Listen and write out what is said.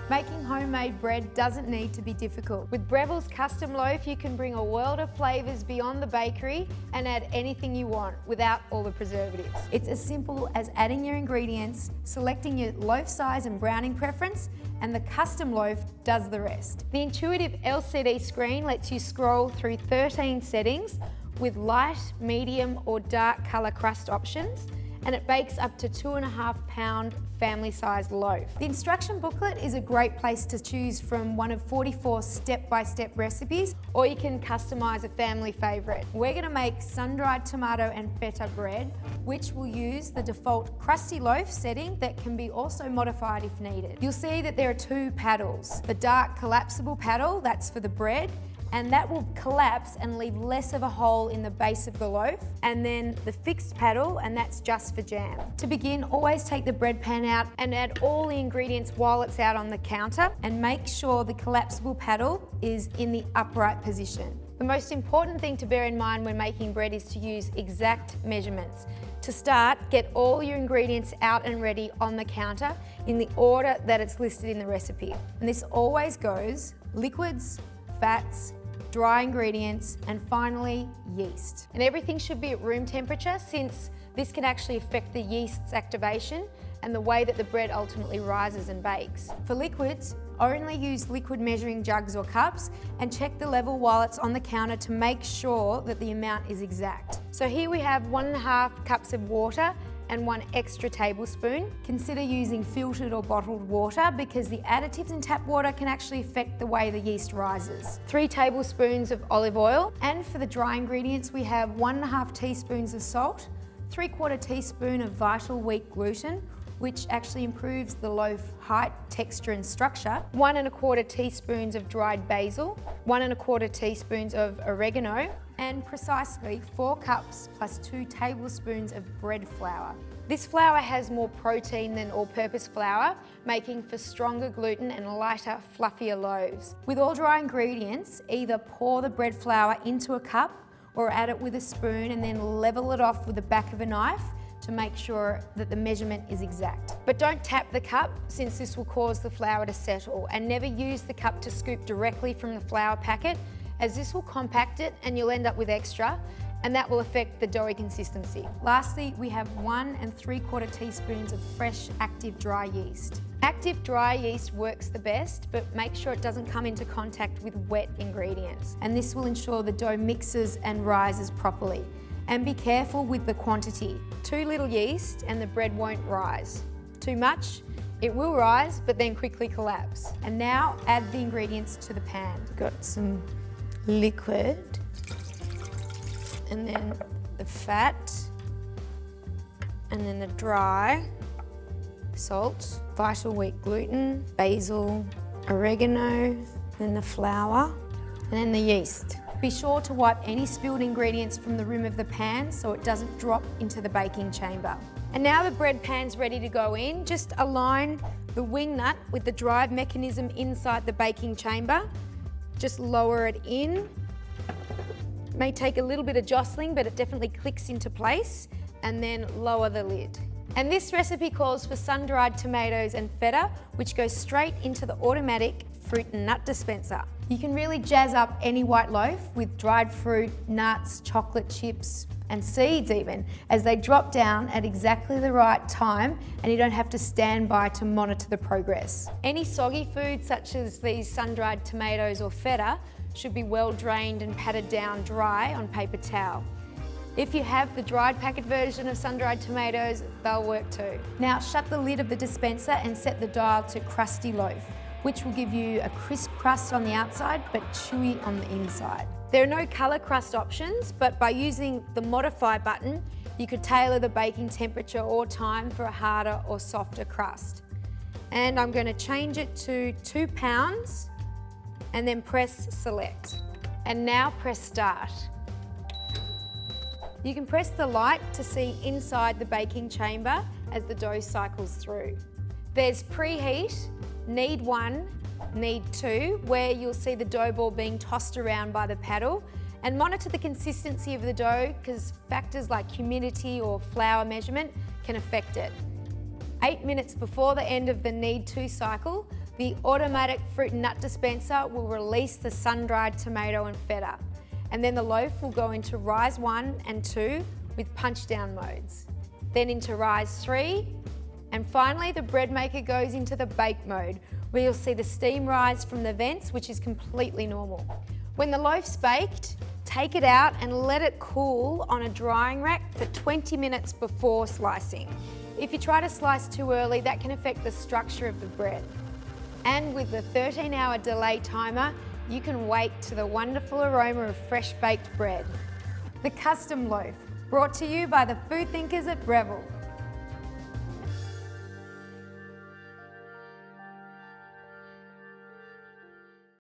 Making homemade bread doesn't need to be difficult. With Breville's custom loaf, you can bring a world of flavours beyond the bakery and add anything you want without all the preservatives. It's as simple as adding your ingredients, selecting your loaf size and browning preference, and the custom loaf does the rest. The intuitive LCD screen lets you scroll through 13 settings with light, medium or dark colour crust options, and it bakes up to 2.5 pound family-sized loaf. The instruction booklet is a great place to choose from one of 44 step-by-step recipes, or you can customise a family favourite. We're going to make sun-dried tomato and feta bread, which will use the default crusty loaf setting that can be also modified if needed. You'll see that there are two paddles. The dark collapsible paddle, that's for the bread, and that will collapse and leave less of a hole in the base of the loaf. And then the fixed paddle, and that's just for jam. To begin, always take the bread pan out and add all the ingredients while it's out on the counter, and make sure the collapsible paddle is in the upright position. The most important thing to bear in mind when making bread is to use exact measurements. To start, get all your ingredients out and ready on the counter in the order that it's listed in the recipe. And this always goes liquids, fats, dry ingredients, and finally yeast. And everything should be at room temperature, since this can actually affect the yeast's activation and the way that the bread ultimately rises and bakes. For liquids, only use liquid measuring jugs or cups, and check the level while it's on the counter to make sure that the amount is exact. So here we have 1.5 cups of water and 1 extra tablespoon. Consider using filtered or bottled water, because the additives in tap water can actually affect the way the yeast rises. 3 tablespoons of olive oil, and for the dry ingredients we have 1.5 teaspoons of salt, 3/4 teaspoon of vital wheat gluten, which actually improves the loaf height, texture and structure, 1.25 teaspoons of dried basil, 1.25 teaspoons of oregano, and precisely 4 cups plus 2 tablespoons of bread flour. This flour has more protein than all-purpose flour, making for stronger gluten and lighter, fluffier loaves. With all dry ingredients, either pour the bread flour into a cup or add it with a spoon and then level it off with the back of a knife to make sure that the measurement is exact. But don't tap the cup, since this will cause the flour to settle, and never use the cup to scoop directly from the flour packet, as this will compact it and you'll end up with extra, and that will affect the doughy consistency. Lastly, we have 1 3/4 teaspoons of fresh active dry yeast. Active dry yeast works the best, but make sure it doesn't come into contact with wet ingredients, and this will ensure the dough mixes and rises properly. And be careful with the quantity. Too little yeast and the bread won't rise. Too much, it will rise but then quickly collapse. And now add the ingredients to the pan. Got some liquid, and then the fat, and then the dry, salt, vital wheat gluten, basil, oregano, then the flour, and then the yeast. Be sure to wipe any spilled ingredients from the rim of the pan so it doesn't drop into the baking chamber. And now the bread pan's ready to go in. Just align the wing nut with the drive mechanism inside the baking chamber. Just lower it in. It may take a little bit of jostling, but it definitely clicks into place, and then lower the lid. And this recipe calls for sun-dried tomatoes and feta, which goes straight into the automatic fruit and nut dispenser. You can really jazz up any white loaf with dried fruit, nuts, chocolate chips, and seeds even, as they drop down at exactly the right time, and you don't have to stand by to monitor the progress. Any soggy food, such as these sun-dried tomatoes or feta, should be well drained and patted down dry on paper towel. If you have the dried packet version of sun-dried tomatoes, they'll work too. Now shut the lid of the dispenser and set the dial to crusty loaf, which will give you a crisp crust on the outside but chewy on the inside. There are no colour crust options, but by using the modify button, you could tailor the baking temperature or time for a harder or softer crust. And I'm going to change it to 2 pounds and then press select. And now press start. You can press the light to see inside the baking chamber as the dough cycles through. There's preheat, need 1, need 2, where you'll see the dough ball being tossed around by the paddle, and monitor the consistency of the dough, because factors like humidity or flour measurement can affect it. 8 minutes before the end of the need 2 cycle, The automatic fruit and nut dispenser will release the sun-dried tomato and feta, and then the loaf will go into Rise 1 and 2 with punch-down modes, then into Rise 3, and finally the bread maker goes into the bake mode, where you'll see the steam rise from the vents, which is completely normal. When the loaf's baked, take it out and let it cool on a drying rack for 20 minutes before slicing. If you try to slice too early, that can affect the structure of the bread. And with the 13-hour delay timer, you can wake to the wonderful aroma of fresh baked bread. The Custom Loaf, brought to you by the food thinkers at Breville.